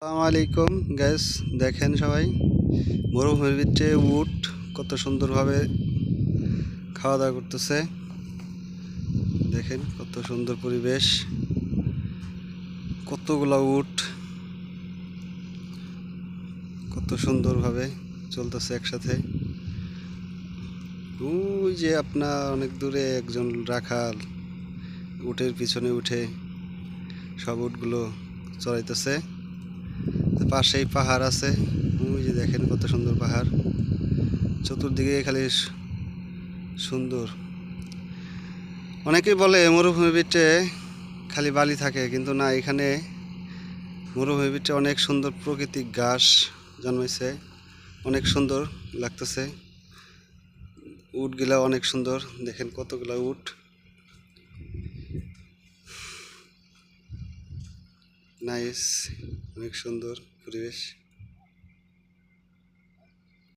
আসসালামু আলাইকুম গ্যাস, দেখেন সবাই মরুভূমির ভিতরে উট কত সুন্দরভাবে খাওয়া দাওয়া করতেছে। দেখেন কত সুন্দর পরিবেশ, কতগুলা উট কত সুন্দরভাবে চলতেছে একসাথে। ওই যে আপনার অনেক দূরে একজন রাখাল উটের পিছনে উঠে সব উটগুলো চড়াইতেছে। পাশেই পাহাড় আছে, ওই যে দেখেন কত সুন্দর পাহাড়, চতুর্দিকে খালি সুন্দর। অনেকেই বলে মরুভূমির ভিতরে খালি বালি থাকে, কিন্তু না, এখানে মরুভূমির ভিতরে অনেক সুন্দর প্রাকৃতিক ঘাস জন্মেছে, অনেক সুন্দর লাগতেছে। উটগুলা অনেক সুন্দর, দেখেন কতগুলা উট, নাইস, অনেক সুন্দর পরিবেশ।